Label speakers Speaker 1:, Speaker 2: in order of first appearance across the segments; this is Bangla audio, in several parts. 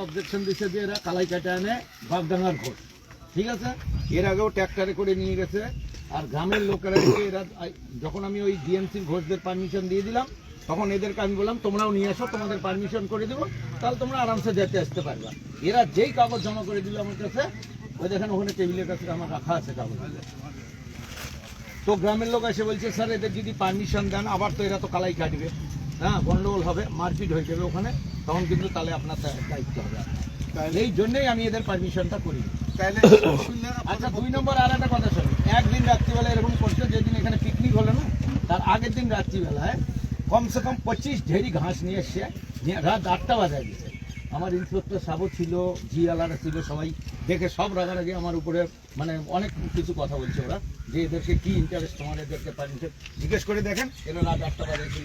Speaker 1: অবজেকশন দিচ্ছে যে এরা কালাই কাটা আনে বাগডাঙ্গার ঘোষ, ঠিক আছে। এর আগেও ট্র্যাক্টরে করে নিয়ে গেছে। আর গ্রামের লোকেরা এরা যখন আমি ওই ডিএমসির ঘোষদের পারমিশন দিয়ে দিলাম, তখন এদেরকে আমি বললাম তোমরাও নিয়ে আসো, তোমাদের পারমিশন করে দেবো, তাহলে তোমরা আরামসে যেতে আসতে পারবা। এরা যেই কাগজ জমা করে দিল আমার কাছে, ওই দেখেন ওখানে টেবিলের কাছে আমার রাখা আছে কাগজ। তো গ্রামের লোক এসে বলছে স্যার এদের যদি পারমিশন দেন আবার তো এরা তো কালাই কাটবে, হ্যাঁ গন্ডগোল হবে, মারপিট হয়ে যাবে ওখানে, তখন কিন্তু তাহলে আপনার দায়িত্ব হবে। এই জন্যই আমি এদের পারমিশনটা করি। আচ্ছা 2 নম্বর আর একটা কথা শোনো, একদিন রাত্রিবেলা এরকম করছে, যেদিন এখানে পিকনিক হলো না, তার আগের দিন রাত্রিবেলায় কমসে কম 25 ঢেরি ঘাস নিয়ে এসছে, রাত 8টা বাজায় গেছে। আমার ইন্সপেক্টর সাহেব ছিল, জিয়ালারা ছিল, সবাই দেখে সব রাগারাগি আমার উপরে, মানে অনেক কিছু কথা বলছে ওরা, যে এদেরকে কি ইন্টারেস্ট, তোমার এদেরকে পারমিশন জিজ্ঞেস করে দেখেন, এরা রাত 8টা বাজায় ছিল।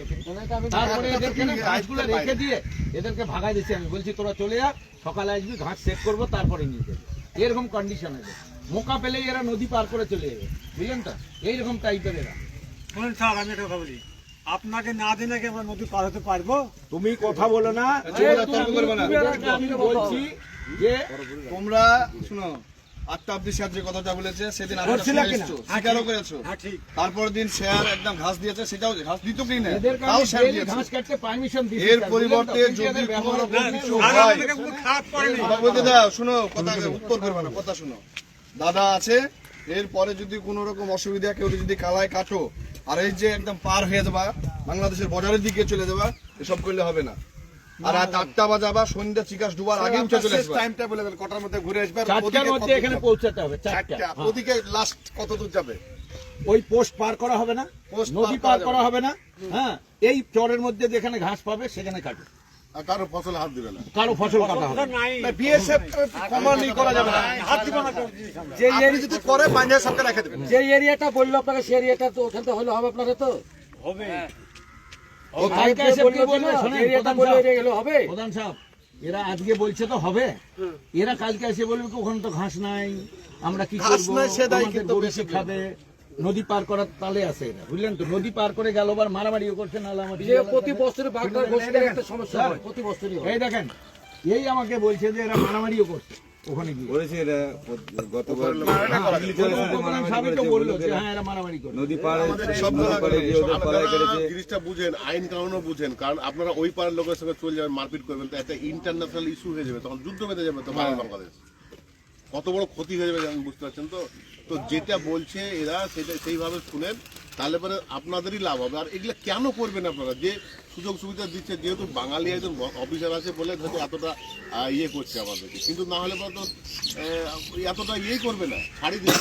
Speaker 1: তারপরে এদেরকে ঘাসগুলো রেখে দিয়ে এদেরকে ভাগাই দিচ্ছি। আমি বলছি তোরা চলে যা, সকালে আসবি, ঘাস চেক করবো, তারপরে নিয়ে যাবে। এরকম কন্ডিশন আছে, মোকা পেলেই এরা নদী পার করে চলে যাবে, বুঝলেন তো, এইরকম টাইপের এরা।
Speaker 2: শুনুন স্যার, আমি একটা কথা বলি, আপনাকে না দিলে কি আমরা নদী পার হতে পারবো?
Speaker 1: তুমি কথা বলো না, আমি বলছি যে
Speaker 3: তোমরা শুনো, 8টা অব্দি স্যার যে কথাটা বলেছে সেদিন স্বীকারও করেছো, তারপরের দিন স্যার একদম ঘাস দিয়েছে, সেটাও ঘাস দিত কি না, তাও স্যার দিয়েছে।
Speaker 1: ঘাস কাটতে পারমিশন দিয়েছে।
Speaker 3: এর পরিবর্তে যদি কোনো রকম কিছু হয়, আমার বলতে দাও, শুনো কথা, উত্তর করবে না, কথা শুনো। দাদা আছে, এরপরে যদি কোনো রকম অসুবিধা, কেউ যদি কালায় কাটো আর এই যে একদম পার হয়ে যাবা, বাংলাদেশের বর্ডারের দিকে চলে যাবা, এসব করলে হবে না। আর রাত 8টা বাজাবা, সন্ধ্যা চিকাস ডুবার আগে উঠে চলে আসবে। টাইমটা বলে দেন, কটার মধ্যে ঘুরে আসবে,
Speaker 1: 4টার মধ্যে এখানে পৌঁছাতে হবে। 4টা
Speaker 3: ওদিকে লাস্ট কত দূর যাবে?
Speaker 1: ওই পোস্ট পার করা হবে না, নদী পার করা হবে না, হ্যাঁ এই চরের মধ্যে যেখানে ঘাস পাবে সেখানে কাটবে।
Speaker 3: আর কারো ফসল হাত দিবে না,
Speaker 1: কারো ফসল কাটা হবে না।
Speaker 3: বিএসএফ কমান্ডই করা যাবে না, হাত দিবে না। যে এরিয়া যদি করে পাঞ্জাব সরকার রেখে দেবে।
Speaker 4: যে এরিয়াটা বললো আপনাকে, সেই এরিয়াটা তো ওখান থেকে হলে হবে, আপনাকে তো
Speaker 2: হবে।
Speaker 1: প্রধান সাহেব, এরা আজকে বলছে তো হবে, এরা কালকে এসে বলবে ওখানে তো ঘাস নাই, আমরা কি করবো, আমাদের খাবে, নদী পার করার তালে আছে এরা, বুঝলেন তো। নদী পার করে গেল, আবার মারামারিও করছে, নাহলে আমার
Speaker 4: প্রতি বছরে বাগদার ঘোষের একটা সমস্যা হয়, প্রতি বছরই হয়।
Speaker 1: এই দেখেন, এই আমাকে বলছে যে এরা মারামারিও করছে ওখানে গিয়ে,
Speaker 5: জিনিসটা বুঝেন, আইন কানুনও বুঝেন, কারণ আপনারা ওই পাড়ার লোকের সঙ্গে চলে যাবেন, মারপিট করবেন, তো একটা ইন্টারন্যাশনাল ইস্যু হয়ে যাবে, তখন যুদ্ধ বেঁধে যাবে তো বাংলাদেশ, কত বড় ক্ষতি হয়ে যাবে জানেন, বুঝতে পারছেন তো। তো যেটা বলছে এরা সেটা সেইভাবে শুনেন, তাহলে পরে আপনাদেরই লাভ হবে। আর এগুলো কেন করবেন আপনারা, যে সুযোগ সুবিধা দিচ্ছে, যেহেতু বাঙালি একজন অফিসার আছে বলে হয়তো এতটা ইয়ে করছে আমাদেরকে, কিন্তু না হলে পরে তো এতটা ইয়েই করবে না, ছাড়ি দিবে,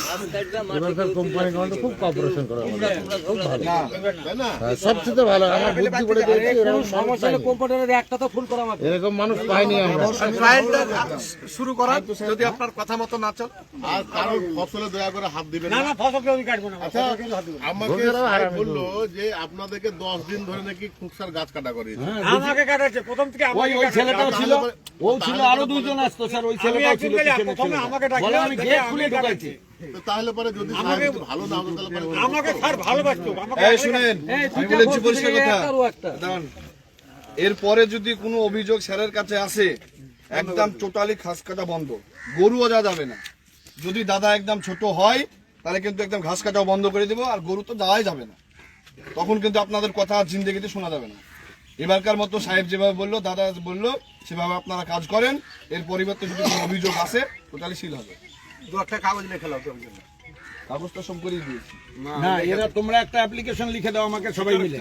Speaker 4: খুব কপারেশন করে,
Speaker 5: তাই না?
Speaker 4: সবচেয়ে ভালো। আমার বুদ্ধি করে দিয়েছে, এরকম সমস্যা হলে কোম্পানির একটা তো ফুল করা আমাকে, এরকম মানুষ পাইনি আমরা।
Speaker 3: শুরু করা, যদি আপনার কথা মতো না চল,
Speaker 5: আর কারোর ফসলে দয়া করে হাত দিবেন
Speaker 2: না
Speaker 5: না।
Speaker 2: না, ফসলকে আমি কাটবো না।
Speaker 5: আচ্ছা, আমাকে সাহেব বললো যে আপনাদেরকে 10 দিন ধরে নাকি খুকসার গাছ কাটা করে।
Speaker 2: আমাকে কাটাচ্ছে প্রথম থেকে,
Speaker 1: ওই ছেলেটাও ছিল, ও ছিল, আরো 2 জন আসতো স্যার, ওই ছেলেটাও ছিল,
Speaker 2: প্রথমে আমাকে
Speaker 1: বলে আমি গেট খুলে ঢুকাইছি।
Speaker 5: তো তাহলে পরে যদি সাহেব একটু ভালো না হতো তাহলে পরে
Speaker 2: আমাকে স্যার ভালোবাসতো, আমাকে
Speaker 3: এই শুনেন, আমি বলেছি পরিষ্কার কথা, দাঁড়ান। এরপরে যদি কোনো অভিযোগ স্যারের কাছে আসে, একদম টোটালি ঘাস কাটা বন্ধ, গরুও যাবে না। যদি দাদা একদম ছোট হয় তাহলে কিন্তু একদম ঘাস কাটাও বন্ধ করে দেবো, আর গরু তো যাওয়াই যাবে না, তখন কিন্তু আপনাদের কথা আর জিন্দেগিতে শোনা যাবে না। এবারকার মতো সাহেব যেভাবে বললো, দাদা বললো, সেভাবে আপনারা কাজ করেন। এর পরিবর্তে যদি কোনো অভিযোগ আসে টোটালি সিল হবে।
Speaker 5: 2-1টা কাগজ লিখে নাও,
Speaker 3: কাগজ তো সব করেই দিয়েছি।
Speaker 1: না, এরা তোমরা একটা অ্যাপ্লিকেশন লিখে দাও আমাকে সবাই মিলে,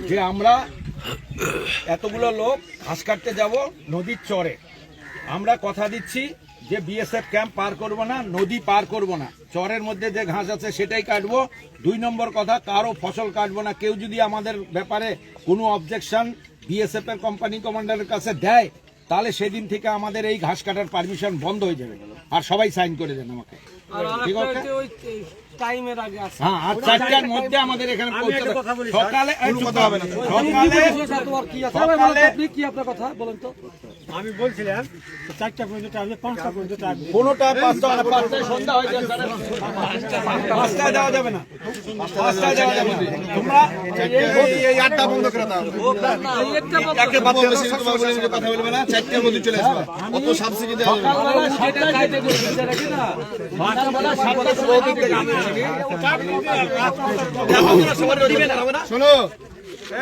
Speaker 1: যে আমরা এতগুলো লোক ঘাস কাটতে যাব নদীর চরে, আমরা কথা দিচ্ছি যে বিএসএফ ক্যাম্প পার করব না, নদী পার করব না, চরের মধ্যে যে ঘাস আছে সেটাই কাটবো। 2 নম্বর কথা, কারো ফসল কাটবো না। কেউ যদি আমাদের ব্যাপারে কোনো অবজেকশন বিএসএফ এর কোম্পানি কমান্ডারের কাছে দেয়, তাহলে সেদিন থেকে আমাদের এই ঘাস কাটার পারমিশন বন্ধ হয়ে যাবে। আর সবাই সাইন করে দেন আমাকে, ঠিক আছে?
Speaker 4: টাইমের আগে আসে,
Speaker 1: হ্যাঁ, আর 4টার মধ্যে আমাদের এখানে পৌঁছাতে হবে। সকালে
Speaker 3: কথা হবে না,
Speaker 4: তোমার কি আছে, আপনি কি আপনার কথা বলেন তো।
Speaker 2: আমি বলছিলাম 4টা পর্যন্ত টাইম 5টা পর্যন্ত টাইম
Speaker 1: কোনোটা 5টা না 5টায় সন্ধ্যা হয়ে যায় 5টায় যাওয়া যাবে না 5টায় যাওয়া যাবে না তোমরা
Speaker 3: এই আড্ডা বন্ধ করে দাও একে বাদ দিয়ে বেশি তোমার বলে নিজে কথা বলবে না 4টার মধ্যে চলে আসবা অত সাবসিডি দেওয়া যাবে না।
Speaker 1: সকালবেলা 7টায় যাইতে বলছি নাকি না সকালবেলা 7টার সময় দিতে
Speaker 3: শোনো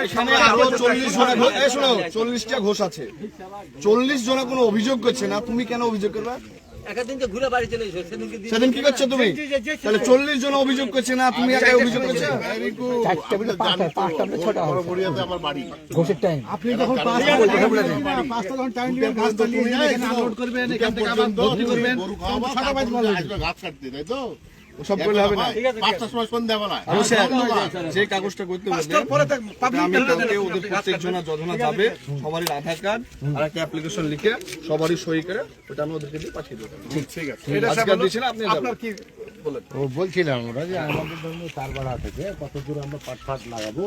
Speaker 3: এখানে আরো 40 জনের শোনো 40টা ঘোষ আছে 40 জনের কোনো অভিযোগ করছে না তুমি কেন অভিযোগ করবে সেদিন কি করছো তুমি তাহলে 40 জন অভিযোগ করছে না তুমি একাই অভিযোগ করছো
Speaker 5: আমার বাড়ি
Speaker 2: আপনি যখন 5টা যখন টাইম দিবেন ঘাস তো নিয়ে এখানে আনলোড করবেন এখান থেকে আবার ভর্তি করবেন
Speaker 5: ঘাস কাটতে তাই তো
Speaker 3: সব করলে হবে না
Speaker 5: 5টার সময় সন্ধ্যাবেলায়
Speaker 3: যে কাগজটা করতে হবে গ্রামের কাউকে ওদের প্রত্যেক জনা যজনা যাবে সবারই আধার কার্ড আর একটা অ্যাপ্লিকেশন লিখে সবারই সই করে ওটা আমি ওদেরকে দিয়ে পাঠিয়ে দেবো ঠিক আছে আজকে দিয়েছিলেন আপনি আপনার কি
Speaker 4: ও বলছিলাম ওরা যে আমাদের ধরুন তারবাড়া থেকে কত দূর আমরা পাট লাগাবো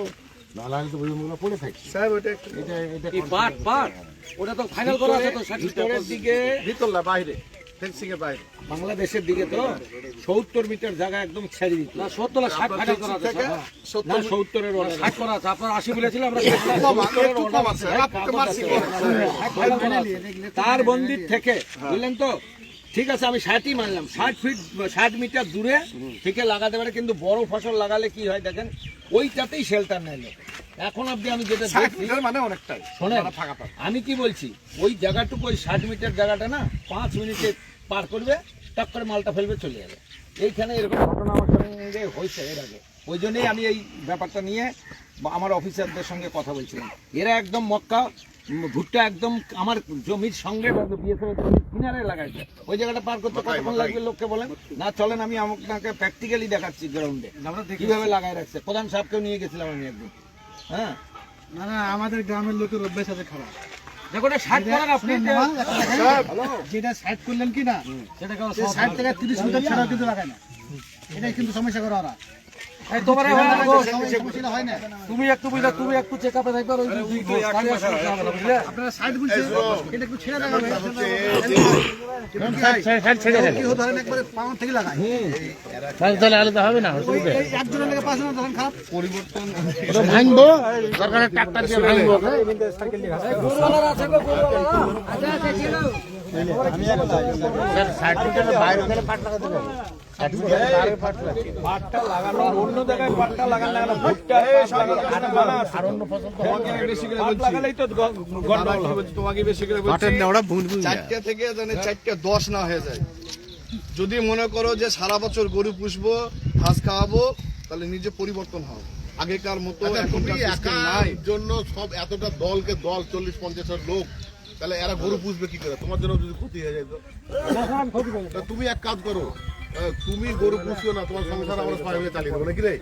Speaker 4: না লাগালে তো বইগুলো পড়ে থাকছে
Speaker 3: সাহেব ওটা
Speaker 4: এটা
Speaker 1: কি পাট ওটা তো ফাইনাল করা আছে তো ভিতরের দিকে
Speaker 3: ভিতরলা বাইরে ফেন্সিং এর বাইরে
Speaker 1: বাংলাদেশের দিকে তো 70 মিটার জায়গা একদম ছেড়ে দিত না 70 না 60 ফাইনাল করা আছে না 70 এর অর্ডার 60 করা আছে আপনার 80 বলেছিলাম আমরা 70 এর অর্ডার আছে তার বন্দির থেকে বুঝলেন তো ঠিক আছে আমি 60ই মানলাম 60 মিটার দূরে থেকে লাগাতে পারে কিন্তু বড় ফসল লাগালে কি হয় দেখেন ওইটাতেই শেল্টার নেয় লোক। এখন আপনি আমি যেটা দেখছি
Speaker 3: মানে অনেকটাই
Speaker 1: শোনেন আমি কি বলছি ওই জায়গাটুকু ওই 60 মিটার জায়গাটা না 5 মিনিটে পার করবে টাক করে মালটা ফেলবে চলে যাবে এইখানে এরকম ঘটনা আমার সঙ্গে হয়েছে এর আগে ওই জন্যই আমি এই ব্যাপারটা নিয়ে আমার অফিসারদের সঙ্গে কথা বলছিলাম এরা একদম মক্কা ভুট্টা একদম আমার জমির সঙ্গে বিএসএফ জমির কিনারে লাগাইছে ওই জায়গাটা পার করতে কতক্ষণ লাগবে লোককে বলেন না চলেন আমি আপনাকে প্র্যাকটিক্যালি দেখাচ্ছি গ্রাউন্ডে কিভাবে লাগাই রাখছে প্রধান সাহেবকেও নিয়ে গেছিলাম আমি একদিন হ্যাঁ
Speaker 2: না আমাদের গ্রামের লোকের অভ্যাস আছে খারাপ
Speaker 1: দেখো এটা 60 করেন আপনি
Speaker 2: যেটা সাইড করলেন কি না সেটা 60 থেকে 30 মিটার ছাড়া কিন্তু লাগায় না এটাই কিন্তু সমস্যা করে ওরা
Speaker 1: এই তোমারে
Speaker 2: সমস্যা হয় না
Speaker 1: তুমি একটু চেকআপে থাকবে ওই বুঝলে
Speaker 2: আপনারা সাইড বলছেন এটা একটু ছেড়ে লাগাবে কি ধরেন একবারে পাওয়ার থেকে লাগায়
Speaker 4: তাহলে আলাদা হবে না
Speaker 2: এই একজনের লেগে 5 জন ধরেন খারাপ
Speaker 3: পরিবর্তন
Speaker 4: ওটা ভাঙবো সরকারের ট্রাক্টর দিয়ে ভাঙবো
Speaker 1: গরুওয়ালার আছে গো গরুওয়ালা আচ্ছা আচ্ছা ছিল
Speaker 4: স্যার সার্টিফিকেটের বাইরে গেলে পাট লাগাতে হবে সার্টিফিকেটের বাইরে পাট লাগাতে
Speaker 1: পাটটা লাগানো অন্য জায়গায় পাটটা লাগানো না ভুট্টা
Speaker 4: আর অন্য ফসল তো
Speaker 3: তোমাকে বেশি করে
Speaker 1: পাট
Speaker 3: বলছি
Speaker 1: লাগালেই তো গন্ডগোল হবে
Speaker 3: তোমাকে বেশি করে বলছি 4টা থেকে জানে 4টা 10 না হয়ে যায় যদি মনে করো যে সারা বছর গরু পুষবো ঘাস খাওয়াবো তাহলে নিজে পরিবর্তন হও আগেকার মতো এখন নাই
Speaker 5: জন্য সব এতটা দলকে দল 40-50 জন লোক তাহলে এরা গরু পুষবে কি করে তোমার জন্য যদি ক্ষতি হয়ে যায় তো তুমি এক কাজ করো তুমি গরু পুষিও না তোমার সংসার আমরা সবাই মিলে চালিয়ে দেবো নাকি রে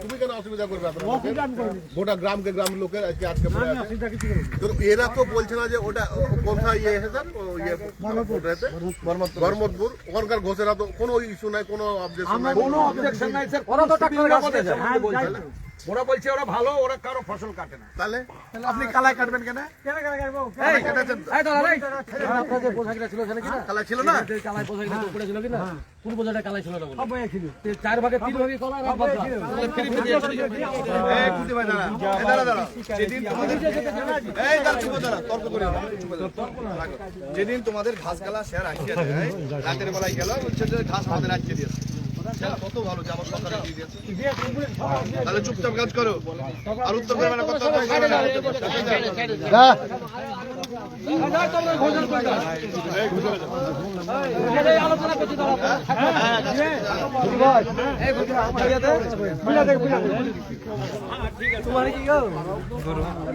Speaker 5: তুমি কেন অসুবিধা করবে গোটা গ্রামের লোকের আজকে এরা তো বলছে না যে ওটা কোথায় ইয়ে এসেছেন বর্মতপুর ওখানকার ঘোষেরা তো কোনো ইস্যু নাই কোনো অবজেকশন নাই
Speaker 1: কোনো অবজেকশন নাই স্যার ওরা তো টাকা বলছে ওরা বলছে ওরা ভালো ওরা কারো ফসল কাটে না
Speaker 5: তাহলে
Speaker 3: আপনি কালাই কাটবেন কেন
Speaker 1: এই দাদা রে আপনার যে পোশাকটা ছিল সেটা কি না
Speaker 5: কালাই ছিল না
Speaker 1: কালাই পোশাকটা উপরে ছিল কি না কোন পোশাকটা কালাই ছিল না সব ভাই ছিল 4 ভাগে 3 ভাগে কলা আর বাদ
Speaker 3: এই কুটি ভাই দাঁড়া যেদিন তোমাদের এই দাঁড়া তর্ক করে যেদিন তোমাদের ঘাস গালা শেয়ার আটকে দেয় রাতের বেলায় গেল বলছে যে ঘাস আমাদের আটকে দিয়েছে কত ভালো যে আমার সরকার দিয়ে দিয়েছে তাহলে চুপচাপ কাজ করো আর উত্তর করবে না কথা
Speaker 1: আলোচনা করছি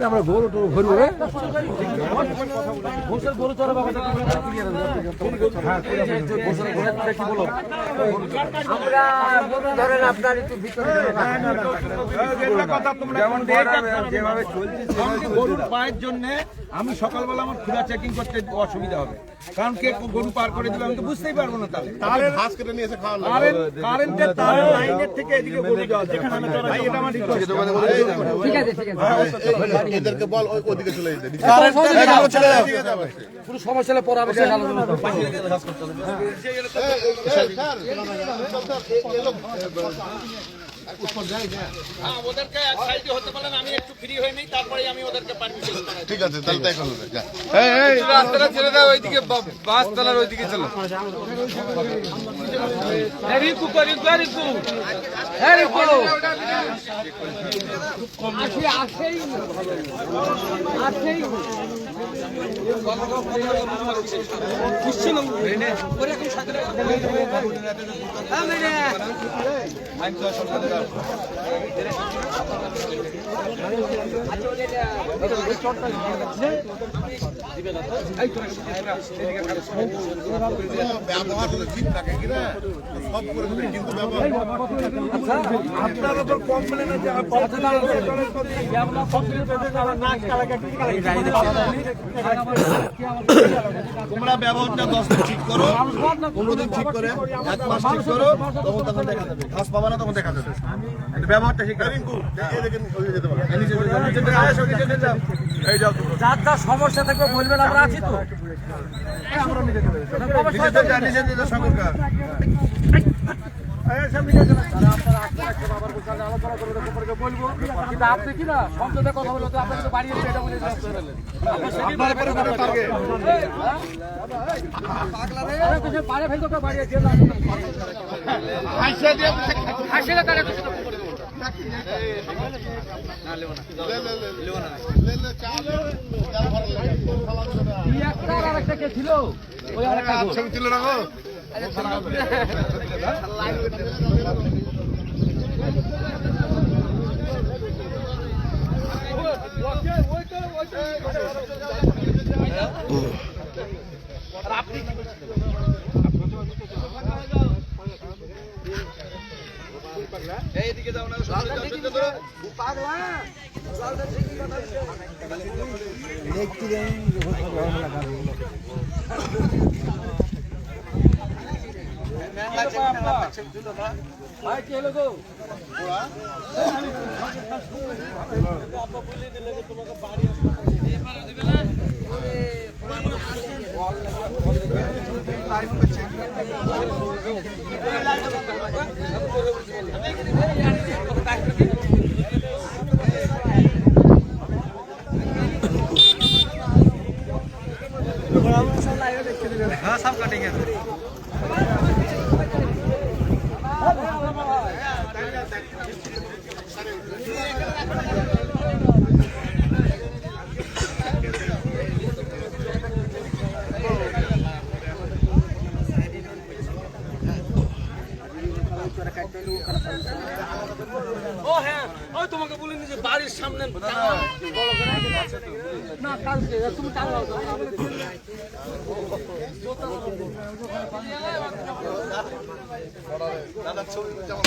Speaker 1: আমরা গরু টরু ঘুরবো গরু চড়া বাবা আমরা ধরেন আপনার একটু ভিতরে গরুর পায়ের জন্য আমি সকাল সকালবেলা আমার খুঁড়া চেকিং করতে অসুবিধা হবে, কারণ কে গরু পার করে দিবে আমি তো বুঝতেই পারবো না। তাহলে
Speaker 5: ঘাস কেটে নিয়ে এসে খাওয়ানো
Speaker 1: কারেন্টের তার লাইনের থেকে এদিকে গরু যাওয়া যাবে না। ভাই, এটা আমার রিকোয়েস্ট।
Speaker 5: এদেরকে বল ওদিকে চলে যেতে
Speaker 2: পুরো সমস্যা হলে পরে আবার
Speaker 1: ওদেরকে এক সাইডে হতে বলেন, আমি একটু ফ্রি হয়ে নেই, তারপরে আমি ওদেরকে পারমিশন করাই।
Speaker 5: ঠিক আছে, তাহলে তাই করো।
Speaker 3: রাস্তাটা ছেড়ে দাও, ওইদিকে বাসতলার ওইদিকে চলো।
Speaker 5: ব্যবহার হলে ঠিক থাকে কিনা সব করে দেবে, কিন্তু ব্যবহার
Speaker 1: আপনার উপর কমপ্লেন আছে, তোমরা ব্যবহারটা 10 দিন ঠিক করো, 15 দিন ঠিক করে 1 মাস ঠিক করো, তখন দেখা যাবে। ঘাস পাবা না তখন দেখা যাবে। কিন্তু ব্যবহারটা ঠিক করে
Speaker 5: এদিকে ওদিকে যেতে পারে।
Speaker 2: যার যার সমস্যা থাকবে বলবেন, আমরা আছি তো। কিন্তু আপনি কি না শব্দটা কথা বললো তো আপনাকে তো বাড়িয়ে এটা বলে বাড়িয়ে ফেলতো বাড়িয়ে আরেকটা কে ছিল ওই আরেকটা
Speaker 5: ছবি তুলে রাখো।
Speaker 3: এইদিকে যাও না,
Speaker 2: ভাই কি হলো গো सब कटेंगे ও হ্যাঁ ওই তোমাকে বলিনি যে বাড়ির সামনে না কালকে তুমি কাল
Speaker 5: দাদা ছবি যেমন